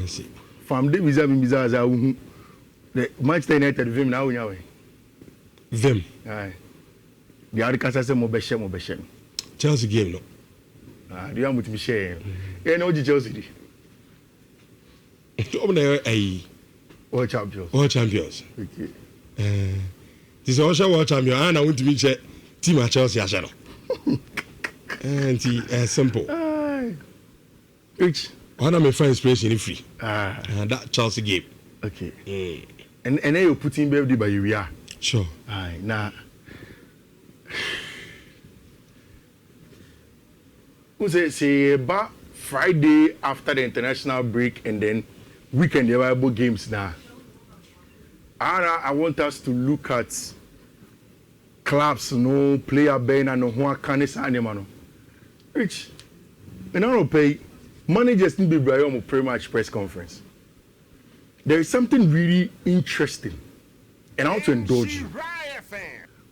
see. From the visa the Manchester United vim now we Vim. Aye. The other case say mo be share. Chelsea game no. Do you want to be share? No Chelsea. All champions. All champions. Okay. This is also world champion and I want to be team at Chelsea ashano. And simple. Which one of my friends inspiration free. That Chelsea game. Okay. And then you put in baby by you are. Sure. Aye, nah. Who say about Friday after the international break and then weekend the available games now. I want us to look at clubs, no player ben and no one can animal. Which and I don't pay managers need to be on pre-match press conference. There is something really interesting, and I want to indulge you.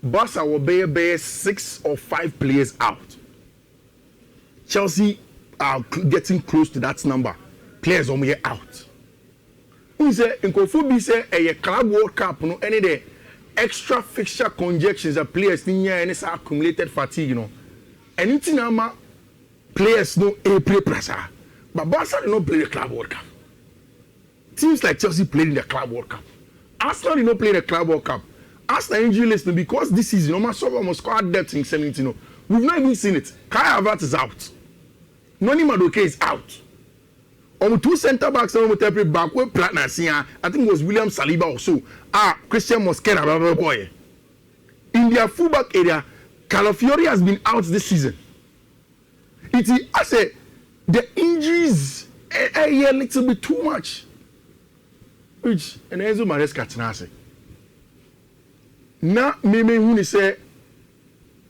Barca will bear 6 or 5 players out. Chelsea are getting close to that number. Players on way out. Who say in Kofubi say a club World Cup no any the extra fixture conjectures that players in here and it's accumulated fatigue, you know. Anything ama players no play pressure. But Barca did not play the Club World Cup. Teams like Chelsea played in the Club World Cup. Arsenal did not play the Club World Cup. Arsenal injury list because this season, no matter what squad depth in 17, we've not even seen it. Kai Havertz is out. Noni Madueke is out. On 2 centre backs and on every back, we plan I think it was William Saliba also. Christian Mosquera, boy. In their fullback area, Calafiori has been out this season. It is, I say, the injuries are a little bit too much. Which, and Enzo Maresca Tinase. Now, maybe when say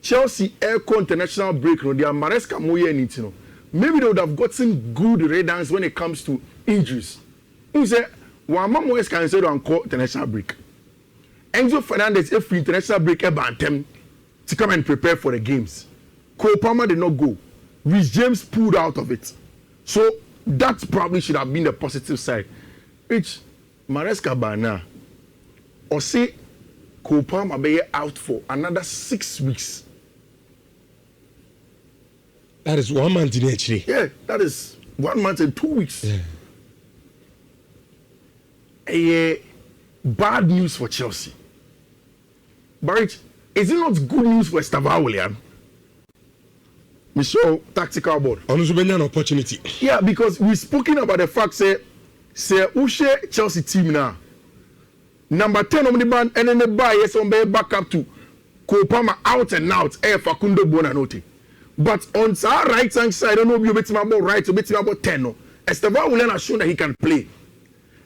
Chelsea Air International break, no, they are Maresca Moye Nitino. Maybe they would have gotten good readings when it comes to injuries. Who say, Wama Moyes can say on call international break. Enzo Fernandez, if international break, Ebantem to come and prepare for the games. Cole Palmer did not go. Rhys James pulled out of it. So that probably should have been the positive side. Which Maresca Bana or say Cole Palmer be out for another 6 weeks. That is 1 month in actually. Yeah, that is 1 month and 2 weeks. Yeah. Bad news for Chelsea. But is it not good news for Estevao William? We saw tactical board. An opportunity. Yeah, because we've spoken about the fact say Ushe Chelsea team now. Number 10 on the band and then the buy yes on back up to Kopama out and out. Facundo Bonanote. But on our right hand side, I don't know if you're betting about right or betting about 10. No. Estevao William has shown that he can play.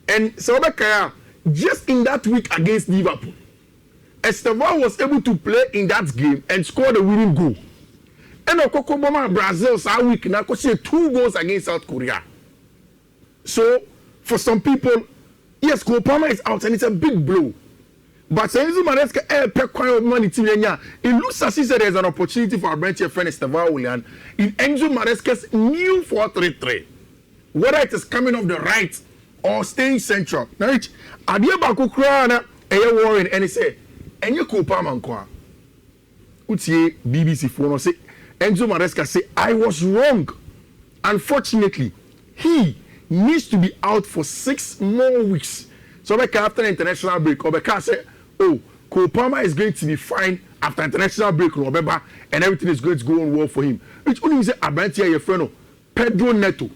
And Sabekaya, just in that week against Liverpool, Estevao was able to play in that game and score the winning goal. And Okokoboma Brazil that week now could see 2 goals against South Korea. So for some people, yes, Kopama is out and it's a big blow. But Enzo Maresca money it looks as if there's an opportunity for our branch friend Estevao William in Enzo Maresca's new 4-3-3. Whether it is coming off the right or staying central. Now, Adia Bakukra Warren and he say, and you Kopama Nkwa. Utie BBC phone say Enzo Maresca say I was wrong. Unfortunately, he needs to be out for 6 more weeks. So after the international break, Obeka say, oh, Kopama is going to be fine after international break, Robeba, and everything is going to go on well for him. Which only say Abantia your friend Pedro Neto,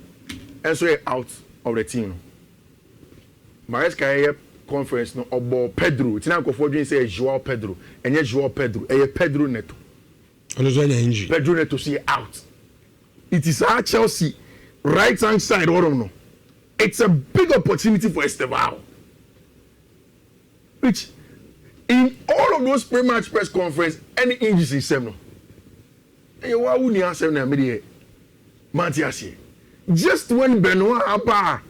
and so out of the team. Maresca conference no about Pedro. It's not going say Joao Pedro, and yet Joao Pedro, Pedro Neto. Pedro Neto see out. It is our Chelsea right hand side. I don't know. It's a big opportunity for Estevao. Which in all of those pre-match press conference, any injuries in seven. Why wouldn't you answer them? Just when Benoit Abba,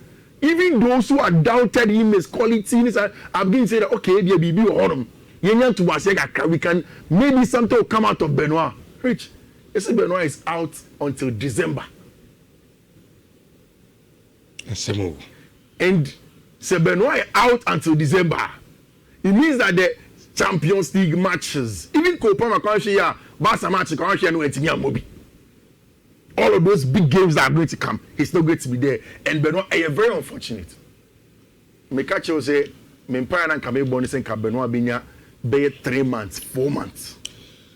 even those who are doubted him his qualities, I've been saying that okay, there be autumn. We can maybe something will come out of Benoit. Rich, you see Benoit is out until December. That's a move. and Benoit out until December. It means that the Champions League matches, even Copa Macanshia, Barca match, all of those big games that are going to come, he's not going to be there. And Benoit is very unfortunate. Mekacho say, Mempire and Kame bonus and Benoit Binya be 3 months, 4 months.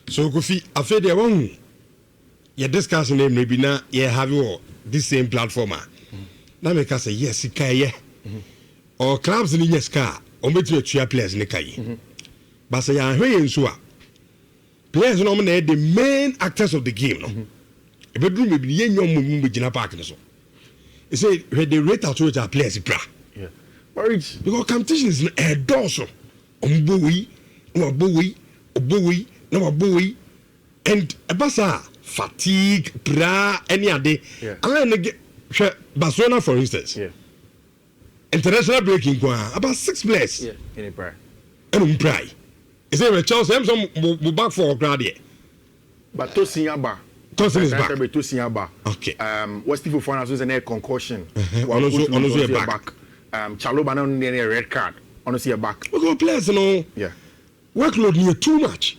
So Kofi, I feel the one you're discussing them maybe now you have your this same platform. Now make us say yes, Ikaye. Or clubs in yes car, or make you a players in the Kaye. But say I hear you players nominate the main actors of the game. No? A bedroom may be young with Gina Park. They say when they rate out to our players, yeah. Because competition is a dorsal. Bowie, no Bowie, no Bowie, and a bassa, fatigue, any other. And then Barcelona, for instance. Yeah. International breaking about 6 players. Yeah, in a prayer. And pray. Is there a chance I'm some back for a grad yet? But Tosin is back. Tosin Okay. What's the for was an air concussion? Also back. Chaloba on a red card. Honestly, back. We go players, you know. Yeah. Workload near too much.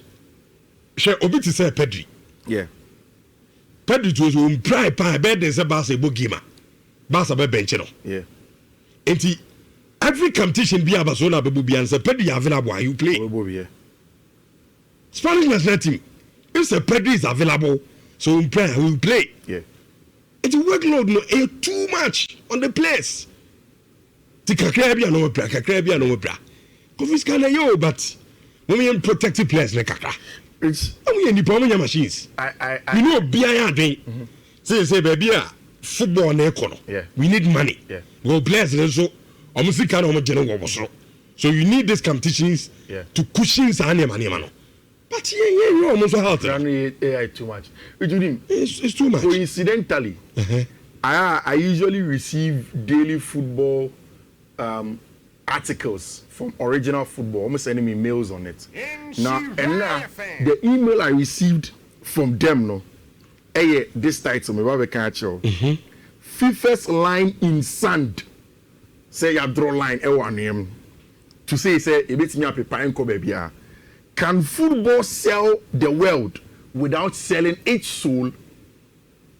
Share Obiti say Pedri. Yeah. Pedri to pry pie bed is a Barca Bogima. Barca bench. Yeah. And every competition be a Barcelona be and say Pedri available you play. Yeah. Spanish national team. If the Pedri is available, so we play. Yeah. It's workload no too much on the players. The Kakrabia no bra, Kakrabia no bra. Confis can yo, but when we protective players like Kakra. It's we in the Pomania machines. You know, BIA day. Say, baby, football na econo. Yeah. We need money. Yeah. Go players so almost kind of general. So you need these competitions to cushion money, man. But you almost out. AI too much. It's too much. Coincidentally, I usually receive daily football articles from Original Football, almost sending me mails on it. Now, the email I received from them, this title, me catch you. FIFA's line in sand. Say you draw line, to say a bit me preparing ko baby. Can football sell the world without selling its soul?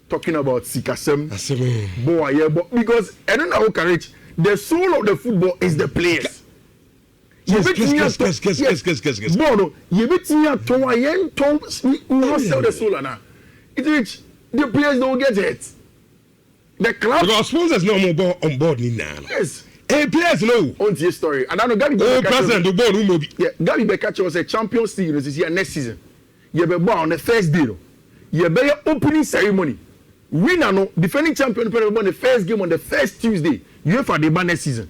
Talking about Sikasem, because I don't know how courage. The soul of the football is the players. Yes. Bono, you bet me at Tom, not sell the soul now. It's rich. The players don't get it. The club. Because sponsors no more on board now. Yes. Hey, players no. On the story. And I know Gary. Oh, president, the board will be. Yeah, Gary Bekacho was a Champions League this year next season. You be born on the first day. You be opening ceremony. Winner no defending champion on the first game on the first Tuesday. You for the next season.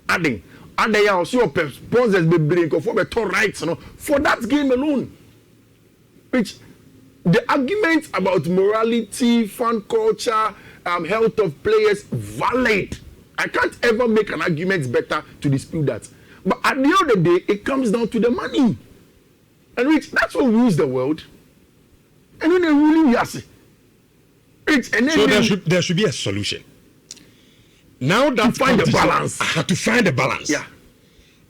Adding they are also sponsors be bring for better rights for that game alone. Which the arguments about morality, fan culture, health of players valid. I can't ever make an argument better to dispute that. But at the end of the day, it comes down to the money. And which that's what rules the world. And when they ruling yes. So there should be a solution. Now that to find the balance. To find the balance. Yeah.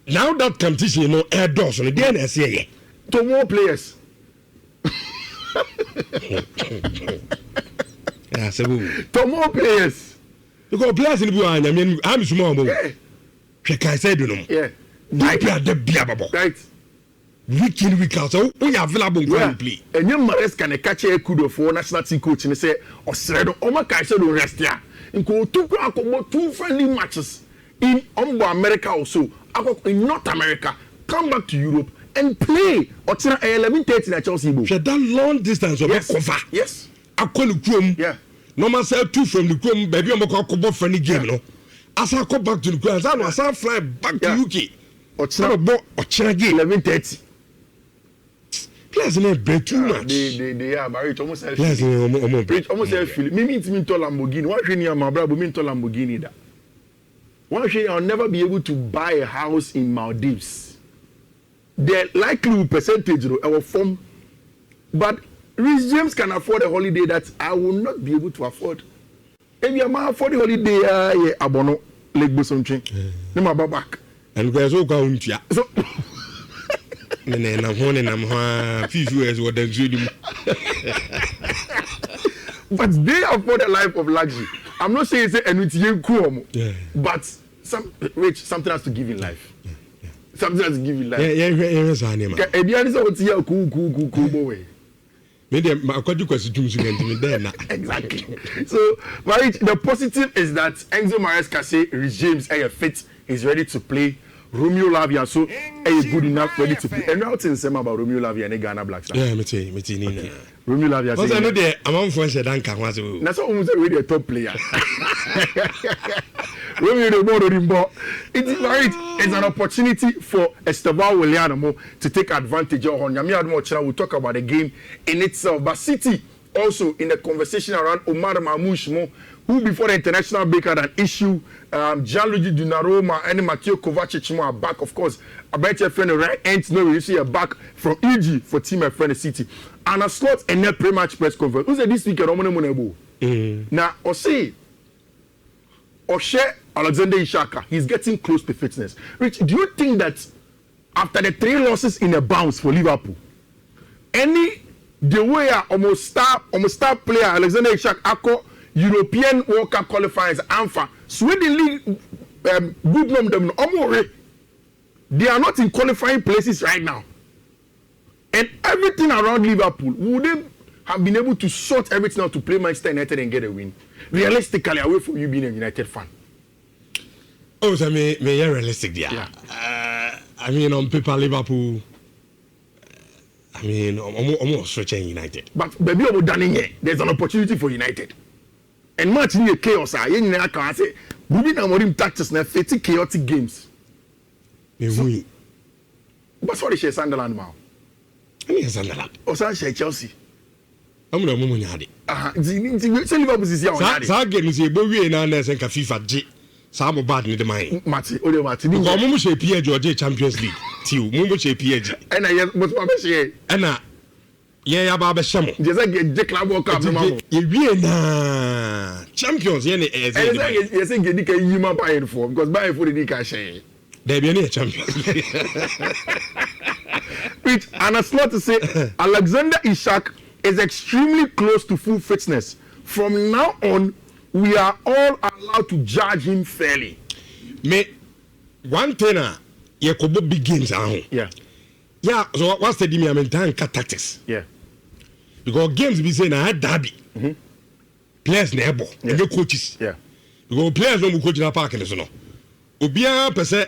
Now that competition, air doors on the DNS, to more players. Yeah, to more players. Because players in the world, I mean, I'm small. Yeah. I said, yeah. Right. Week in, week out, so we are available to play. And your Mares can catch a kudo for national team coach and say, Osredo, Oma Kaisa do rest here. And go two friendly matches in America also, in North America, come back to Europe and play. Or 11:30 at Chelsea. That long distance of cover. Yes. I call the Chrome. Yeah. No man say 2 from the Chrome, baby, I'm going to go friendly game. No, as I come back to the Chrome, as I fly back to UK. Or 11:30. Players in break too much. They are married almost self. Players almost self. Me mean to Lamborghini. One thing you my brother mean to Lamborghini that. One thing I'll never be able to buy a house in Maldives. The likely percentage our form, but Rich James can afford a holiday that I will not be able to afford. If you can afford a holiday, abono. leg bosom train. No my back. And there's all going to So and then I'm one and I'm 50 years what they're doing. But they afford a life of luxury. I'm not saying it's a cool, but something has to give in life. Something has to give in life. Exactly. So, the positive is that Enzo Maresca regimes fit, is ready to play. Romeo Lavia so good enough ready to play. And now things about Romeo Lavia and Ghana Black Stars. Yeah, me Romeo Lavia. Because I know the amount for Danka. That's almost already a top player. Romeo the more rimbo. It's an opportunity for Esteban Willian to take advantage of on Yami Admo. We'll talk about the game in itself. But City also in the conversation around Omar Mamouche, who before the international break had an issue. Gianluigi Donnarumma and Mateo Kovacic are back, of course. I bet your friend right end no you see a back from EG for team my friend City. And a slot and a pre-match press conference. Who's this week at Omonemonebo? Now, Oshe Alexander Ishaka, he's getting close to fitness. Rich, do you think that after the 3 losses in a bounce for Liverpool, the way almost star player Alexander Ishak Ako European World Cup qualifiers ANFA Sweden League good them they are not in qualifying places right now, and everything around Liverpool would they have been able to sort everything out to play Manchester United and get a win realistically away from you being a United fan? Oh, so me realistic there. Yeah. I mean on paper Liverpool. I mean almost stretching United. But baby there's an opportunity for United. And match in chaos, I can say, moving and tactics na 50 chaotic games. So, but what is Sunderland now? I mean Sunderland. Or Chelsea. I'm not Mumunyadi. Liverpool is here. Sargate is a boy and I say FIFA G. Some bad in the mind. Mati, Ode Mati. Mumushe PG Champions League. Tiu, Mumushe PG. And I was Mamashi. And yeah, Baba Shamo. Just like the club World Cup. You na champions. Yes, I get you my buying for because buying for the Nika share. They be a champion. Which and a slot to say Alexander Ishak is extremely close to full fitness. From now on, we are all allowed to judge him fairly. Me one thing Yakobo begins Yeah. Yeah, so what's the demi tactics? Yeah. Because games be saying I had derby. Players never and the coaches. Yeah. Because players no coach na park so no. Obia pese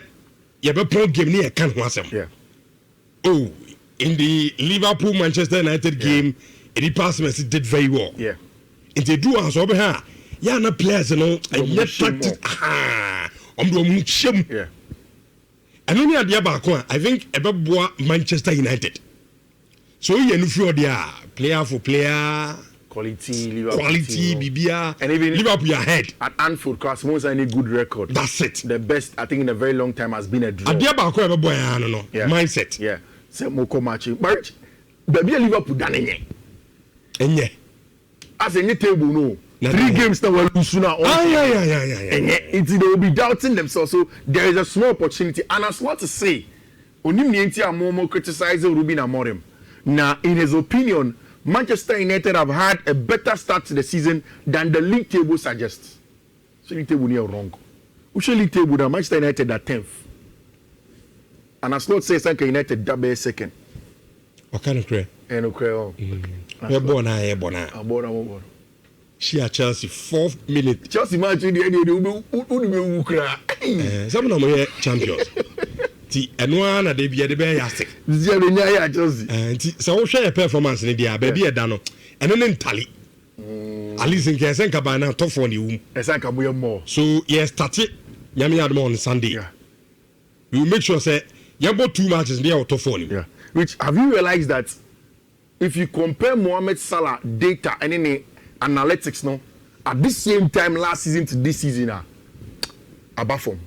ye be pro game ni e kan ho asem. Yeah. Oh, in the Liverpool Manchester United game, Eddie Passman did very well. Yeah. And they do as over here. Yeah, na players no and yet tactics Yeah. And only at the back, I think about Manchester United. So you feel there, player for player, quality, Liverpool, BBA, and even Liverpool ahead. At Anfield, because most any good record. That's it. The best, I think, in a very long time has been a draw. At the back, mindset. Yeah. Say Moko matching, but baby Liverpool done it. And yeah, as any table no. 3 games that were lose now. And they will be doubting themselves. So there is a small opportunity. And as what to say, Onimnienti Amomo criticizing Ruben Amorim. Now, in his opinion, Manchester United have had a better start to the season than the league table suggests. So league table near wrong. Which league table that Manchester United at 10th. And as not say Sanka United double second. What kind of prayer? And okay. Ebona. She at Chelsea 4th minute. Chelsea match in the end some of them champions. Ti enwa na de bia de be yastic. Zia de nya ya Chelsea. Ti so wo hwe performance ni dia ba bia da no. Eno ne ntali. At least in case enka ba na top 4 ni wum. Esanka boy more. So yes start it nyame adom on Sunday. Yeah. We will make sure say you got 2 matches there top 4 ni. Yeah. Which have you realized that if you compare Mohamed Salah data and any analytics no at this same time last season to this season above form.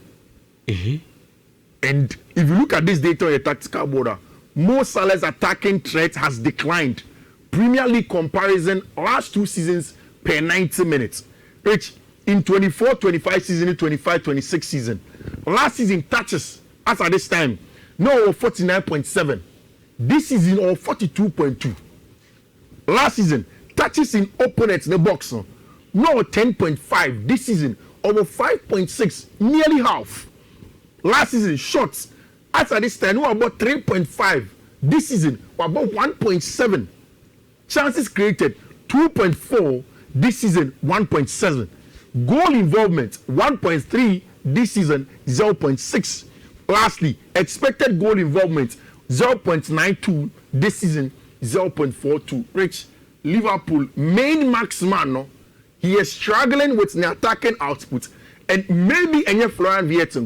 And if you look at this data on your tactical border, Mo Salah's attacking threat has declined. Premier League comparison last 2 seasons per 90 minutes. Which in 24-25 season, 25-26 season. Last season touches as at this time, no 49.7. This season or 42.2. Last season touches in opponents in the box, no 10.5. This season over 5.6, nearly half. Last season shots as at this time, no about 3.5. This season about 1.7. Chances created 2.4. This season 1.7. Goal involvement 1.3. This season 0.6. Lastly, expected goal involvement 0.92. This season 0.42. Rich, Liverpool main marksman, no, he is struggling with the attacking output, and maybe any Florian Wirtz,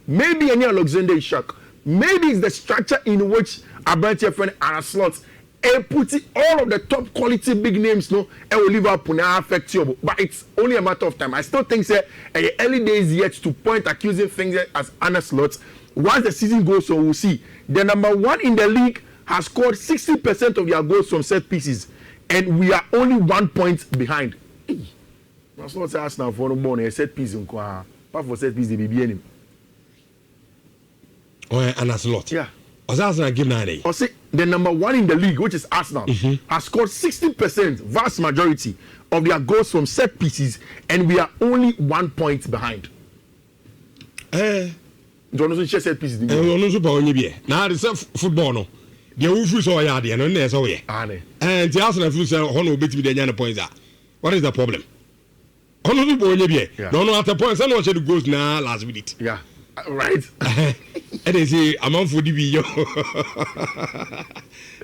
maybe any Alexander Isak, maybe it's the structure in which Abrante friend and slots and put all of the top quality big names, no, and will Liverpool now affect you. But it's only a matter of time. I still think say early days yet to point accusing things as Anna slots. Once the season goes on, we'll see. The number one in the league has scored 60% of their goals from set pieces, and we are only 1 point behind. That's not Arsenal for no more. Set piece in Kwa. Part for set piece, the BBN. Oh, and that's a lot. Yeah. Arsenal give 9. Or say the number one in the league, which is Arsenal, has scored 60%, vast majority of their goals from set pieces, and we are only 1 point behind. Jonathan set pieces. Now the football no. The Ufu so ya de no na so ye. And the Arsenal feel say hono bet me the nyana points are. What is the problem? Hono bi bo nye bi. No at the point say no the goals na last minute. Yeah. Right. And they say among for DB yo.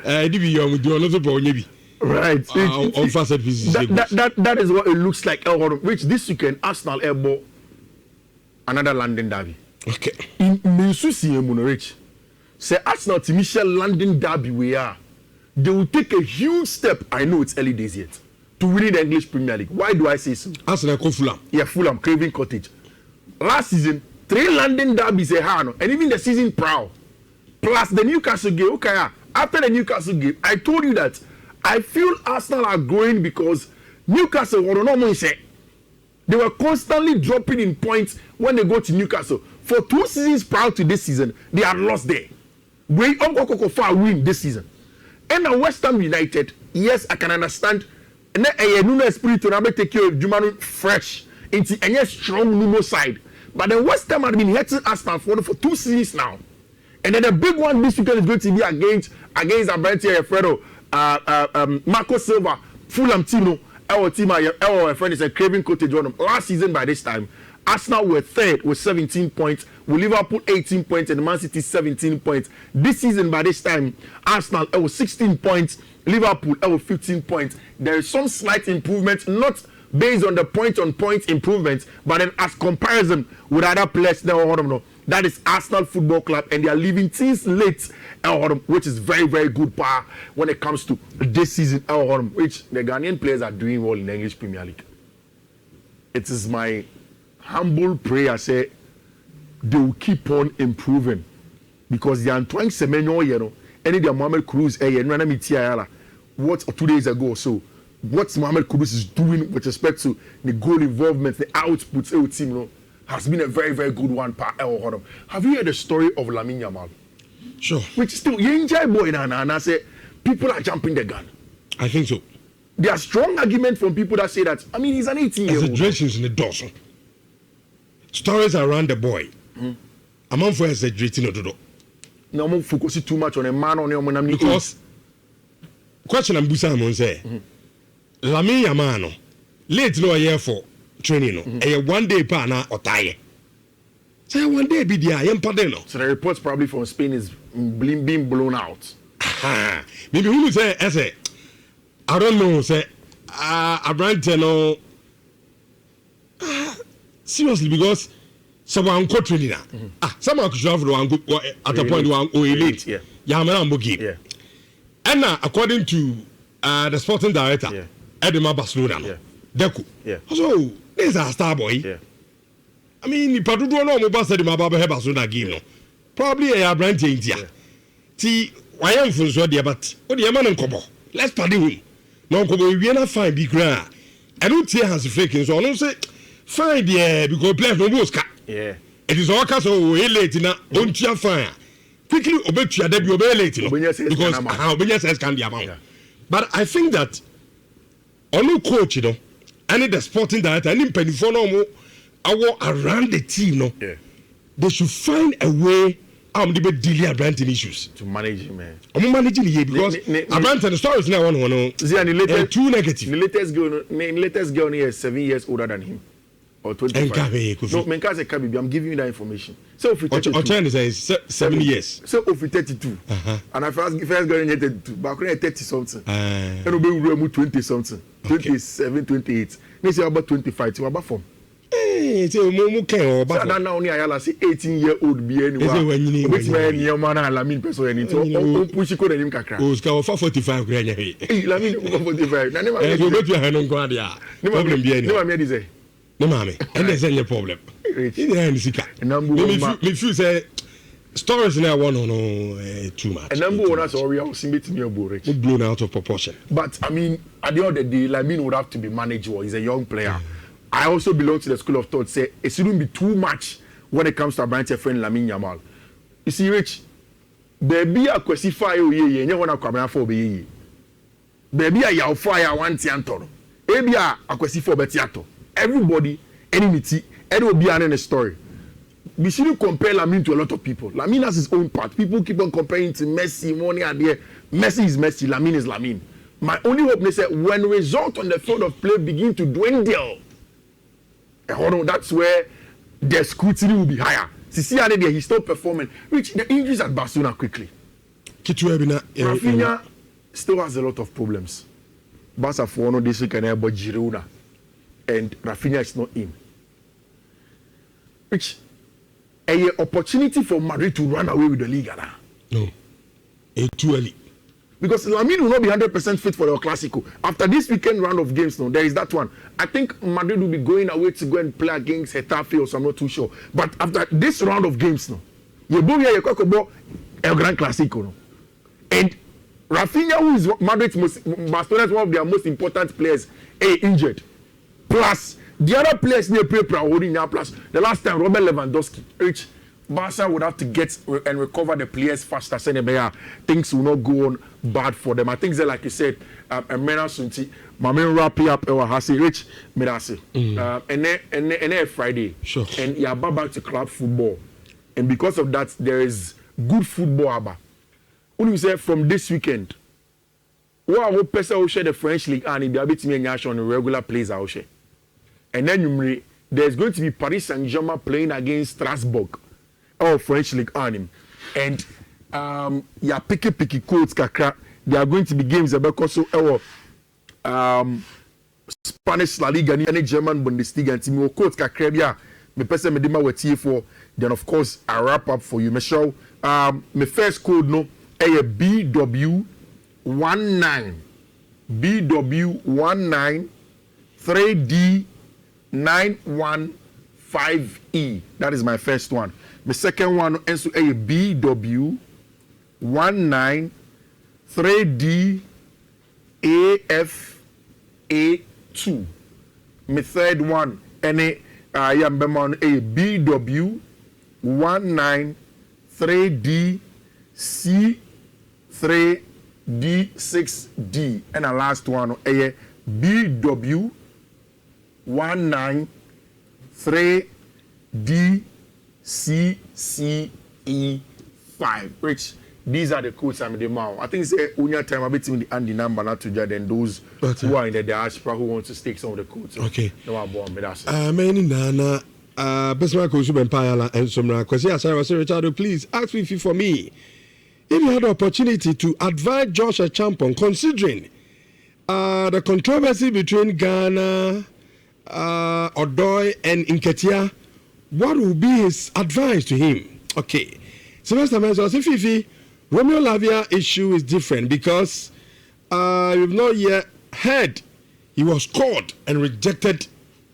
DB yo we do no so bo nye bi. Right. On first pieces. That is what it looks like. Which this weekend Arsenal airborne another London derby. Okay. In Minsusi Munich. Say Arsenal to Michel London derby we are. They will take a huge step. I know it's early days yet to winning the English Premier League. Why do I say so? Arsenal go Fulham. Yeah, Fulham, Craven Cottage. Last season, 3 London derbies and even the season proud. Plus the Newcastle game. Okay, after the Newcastle game, I told you that I feel Arsenal are growing because Newcastle were normally say they were constantly dropping in points when they go to Newcastle. For 2 seasons prior to this season, they had lost there. We far win this season. And now West Ham United, yes, I can understand. And then Nuno Espirito now take care of Jumanu fresh into a strong Nuno side. But then West Ham have been hitting Arsenal for 2 seasons now. And then the big one this weekend is going to be against Abrante Alfredo, Marco Silva, Fulham Tino, our team, our friend is a Craven Cottage one. Last season by this time, Arsenal were third with 17 points, with Liverpool 18 points and Man City 17 points. This season by this time, Arsenal was 16 points, Liverpool was 15 points. There is some slight improvement, not based on the point-on-point improvement, but then as comparison with other players now, that is Arsenal Football Club, and they are leaving teams late, which is very, very good power when it comes to this season, which the Ghanaian players are doing well in the English Premier League. It is my humble prayer, say they will keep on improving because the Antoine Semenyo, any the Mohamed Cruz, what 2 days ago or so, what Mohamed Kudus is doing with respect to the goal involvement, the outputs, team, has been a very, very good one. Have you heard the story of Lamine Yamal? Sure. Which still, boy, and I say people are jumping the gun. I think so. There are strong arguments from people that say that, he's an 18-year-old. Exaggerations in the doors. Stories around the boy. I'm on for exaggerating or do. No, I'm focusing too much on a man on your because question I'm busy say. Lamine Yamal, late no year for training, a 1 day partner or tie. Say 1 day be there, so the reports probably from Spain is being blown out. Maybe who say, I don't know, say, Abrante no. Seriously, because someone caught training. Someone could have one good at a point one or elite. Yamana Mugi. And according to the sporting director, Edema Barcelona, Deku. So, this is a star boy. I mean, you probably don't know about the Mababa Barcelona game. Probably a brand in India. See, why am for so dear, but what the man and Cobo? Let's party him. No, Cobo, we are not fine, big grand. I don't see has a faking, so I don't say. fine there because players no go scar. Yeah. It is all case of late na on tia fine. Quickly obetua dey be obey late no. Because obenya says can the amount. But I think that ono coach you know, any the sporting director any penifo no mo around the team no. Yeah. They should find a way to be dealing with branding issues. To manage him, man. I'm managing here because branding the story is now one. Too negative. The latest girl here is 7 years older than him. Or 25. No, Menkaze Kabibi, I'm giving you that information. So if you 32. Is 7 years. So if you 32. And I first girl in 32. But I 30 something. And we 20 something. 27, 28. They say about 25. So about form. So that now only I say 18-year-old be anywhere. Which man your man Lamin person any to push ko dem kakra. O ska 45 gra nya he. Lamin 45. Na ne ma. So betu ha no kwa dia. Problem be any. Ne ma me dey say. Ne ma me. And there's any problem. Ini ha ni sika. Me feel say stories now one no too much. And number one as already I see me rich. Blown out of proportion. But I mean at the end of the day Lamin would have to be managed. He's a young player. I also belong to the school of thought. Say it shouldn't be too much when it comes to a friend Lamine Yamal. You see, Rich, baby, I classify you. You want to come for be. Baby, I fire one tianto. Baby, I classify betiato. Everybody, enmity, and will be an story. We shouldn't compare Lamine to a lot of people. Lamine has his own part. People keep on comparing to Messi, money and there. Messi is Messi, Lamine is Lamine. My only hope is that when result on the field of play begin to dwindle. That's where the scrutiny will be higher. See, he's still performing. Which the injuries at Barcelona quickly. Rafinha still has a lot of problems. Barca for one this week and about Girona, and Rafinha is not in. Which an opportunity for Madrid to run away with the league now. No, it's too early. Because Lamine will not be 100% fit for the Clásico. After this weekend round of games, no, there is that one. I think Madrid will be going away to go and play against Getafe or so, I'm not too sure. But after this round of games, no, you go here, you talk about El Gran Clásico, no. And Rafinha, who is Madrid's Barcelona's one of their most important players, injured. Plus, the other players near paper are holding their plus. The last time, Robert Lewandowski reached Barca would have to get and recover the players faster. Things will not go on bad for them. I think that, like you said, Mena Sunti, Mamen wrap up our Hasi Rich Medasi. And then Friday. Sure. And you're back to club football. And because of that, there is good football. What do you say from this weekend? What will person will share the French League and if they are beating on the regular plays out share. And then there's going to be Paris Saint-Germain playing against Strasbourg. Or French League on and yeah, picky codes kakra. There are going to be games about also Spanish La Liga and German Bundesliga and team codes kakra. Yeah, me person me dema wetie for. Then of course I wrap up for you. Me show my first code no BW19 BW19 3D915E. That is my first one. The second one is a BW 19 3D AFA2. My third one any I am a BW 19 3D C3D6D. And the last one a BW 19 3D CCE5. Rich, these are the codes I'm the mouth. I think it's unya time a bit in the Andy number not to judge than those who are in the diaspora who want to stake some of the codes. Okay. No one born with us. Many nana Besma Kosu Empire and Somra Kwasia Sarah Richard, please ask Fifi for me. If you had the opportunity to advise Joshua Champon considering the controversy between Ghana, Odoi and Nketia, what will be his advice to him? Okay. Sylvester Menzo, Fifi, Romeo Lavia issue is different because we've not yet heard he was called and rejected